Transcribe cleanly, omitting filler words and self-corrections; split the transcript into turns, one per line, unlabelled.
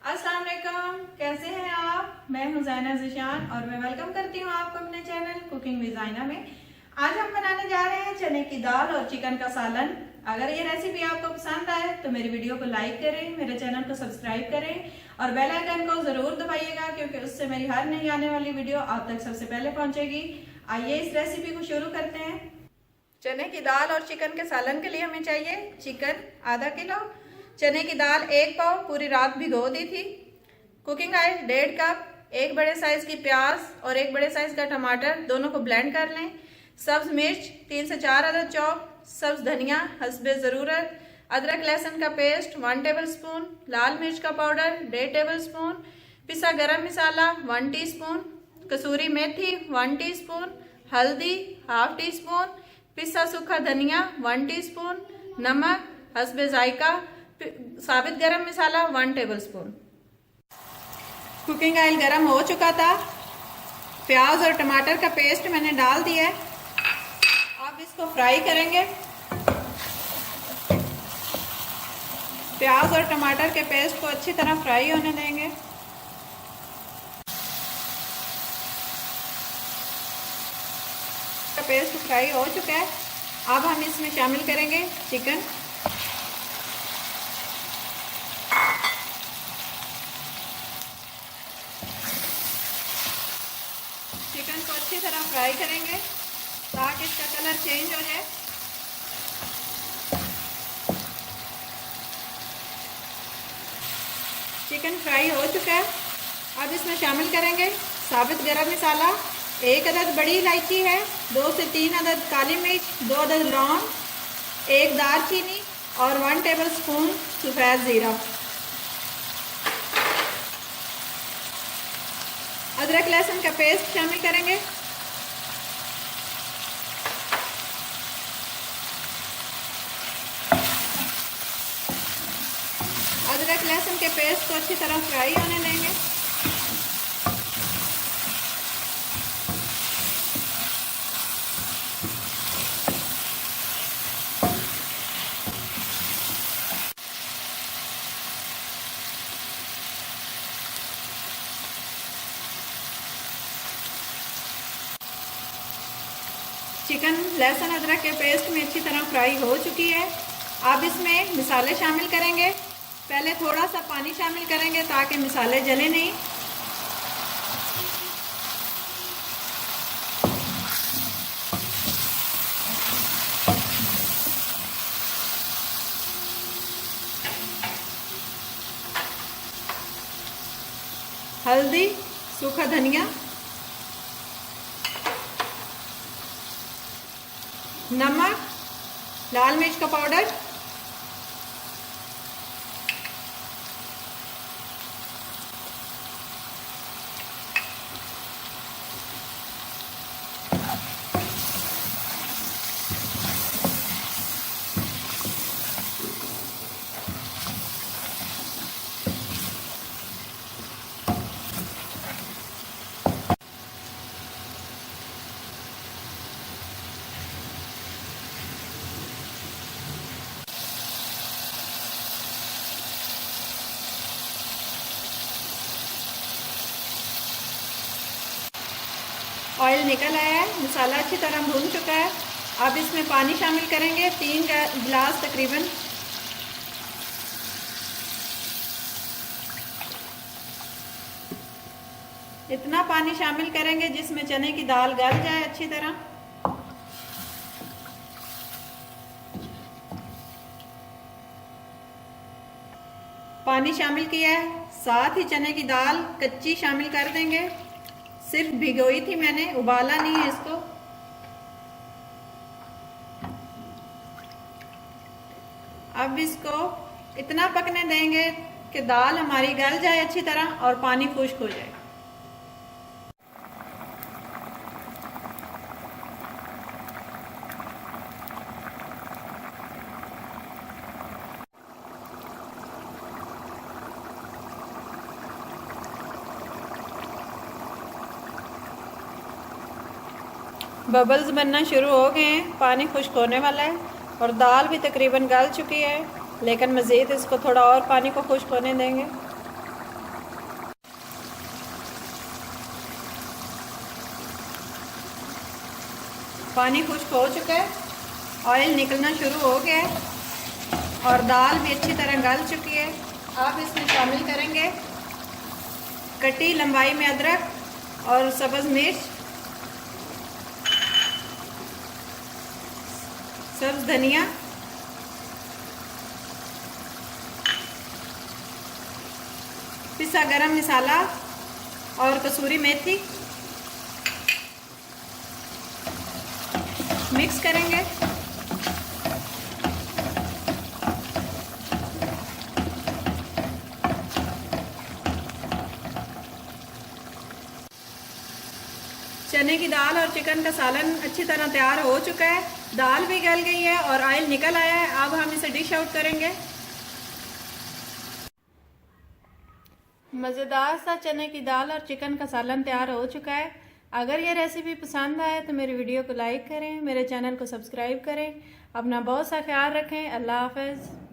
अस्सलाम वालेकुम, कैसे हैं आप। मैं हूं ज़ैना ज़िशान और मैं वेलकम करती हूं आपको अपने चैनल कुकिंग विद ज़ैना में। आज हम बनाने जा रहे हैं चने की दाल और चिकन का सालन। अगर ये रेसिपी आपको पसंद आए तो मेरी वीडियो को लाइक करें, मेरे चैनल को सब्सक्राइब करें और बेल आइकन को जरूर दबाइएगा क्योंकि उससे मेरी हर नई आने वाली वीडियो आप तक सबसे पहले पहुंचेगी। आइए इस रेसिपी को शुरू करते हैं। चने की दाल और चिकन के सालन के लिए हमें चाहिए चिकन आधा किलो, चने की दाल 1 पाव पूरी रात भिगो दी थी, कुकिंग ऑयल 1.5 कप, 1 बड़े साइज की प्याज और 1 बड़े साइज का टमाटर, दोनों को ब्लेंड कर लें। सब्ज मिर्च 3 से 4 अदद चॉप, सब्ज धनिया हस्बे ज़रूरत, अदरक लहसुन का पेस्ट 1 टेबलस्पून, लाल मिर्च का पाउडर 1.5 टेबलस्पून, पिसा गरम मसाला 1 टीस्पून, कसूरी मेथी 1 टीस्पून, हल्दी ½ टीस्पून, पिसा सूखा धनिया 1 टीस्पून, नमक हस्बे जायका, साबित गरम मसाला 1 टेबलस्पून। कुकिंग ऑयल गरम हो चुका था, प्याज और टमाटर का पेस्ट मैंने डाल दिया है। अब इसको फ्राई करेंगे। प्याज और टमाटर के पेस्ट को अच्छी तरह फ्राई होने देंगे। पेस्ट फ्राई हो चुका है। अब हम इसमें शामिल करेंगे चिकन। चिकन को अच्छी तरह फ्राई करेंगे ताकि इसका कलर चेंज हो जाए। चिकन फ्राई हो चुका है। अब इसमें शामिल करेंगे साबित गरम मसाला, 1 अदद बड़ी इलायची है, 2 से 3 अदद काली मिर्च, 2 अदद लौंग, 1 दालचीनी और 1 टेबलस्पून सफ़ेद ज़ीरा। अदरक लहसुन का पेस्ट शामिल करेंगे। अदरक लहसुन के पेस्ट को अच्छी तरह फ्राई होने देंगे। चिकन लहसुन अदरक के पेस्ट में अच्छी तरह फ्राई हो चुकी है। अब इसमें मसाले शामिल करेंगे। पहले थोड़ा सा पानी शामिल करेंगे ताकि मसाले जले नहीं। हल्दी, सूखा धनिया, नमक, लाल मिर्च का पाउडर, ऑयल निकल आया है, मसाला अच्छी तरह भून चुका है। अब इसमें पानी शामिल करेंगे 3 गिलास तकरीबन। इतना पानी शामिल करेंगे जिसमें चने की दाल गल जाए अच्छी तरह। पानी शामिल किया है, साथ ही चने की दाल कच्ची शामिल कर देंगे। सिर्फ भिगोई थी मैंने, उबाला नहीं है इसको। अब इसको इतना पकने देंगे कि दाल हमारी गल जाए अच्छी तरह और पानी खुश्क हो जाए। बबल्स बनना शुरू हो गए हैं, पानी खुश्क होने वाला है और दाल भी तकरीबन गल चुकी है, लेकिन मज़ीद इसको थोड़ा और पानी को खुश्क होने देंगे। पानी खुश्क हो चुका है, ऑयल निकलना शुरू हो गया है और दाल भी अच्छी तरह गल चुकी है। आप इसमें शामिल करेंगे कटी लंबाई में अदरक और सब्ज़ मिर्च, सब्ज़ धनिया, पिसा गरम मसाला और कसूरी मेथी। मिक्स करेंगे। चने की दाल और चिकन का सालन अच्छी तरह तैयार हो चुका है, दाल भी गल गई है और ऑयल निकल आया है। अब हम इसे डिश आउट करेंगे। मज़ेदार सा चने की दाल और चिकन का सालन तैयार हो चुका है। अगर ये रेसिपी पसंद आए तो मेरी वीडियो को लाइक करें, मेरे चैनल को सब्सक्राइब करें। अपना बहुत सा ख्याल रखें। अल्लाह हाफ़िज़।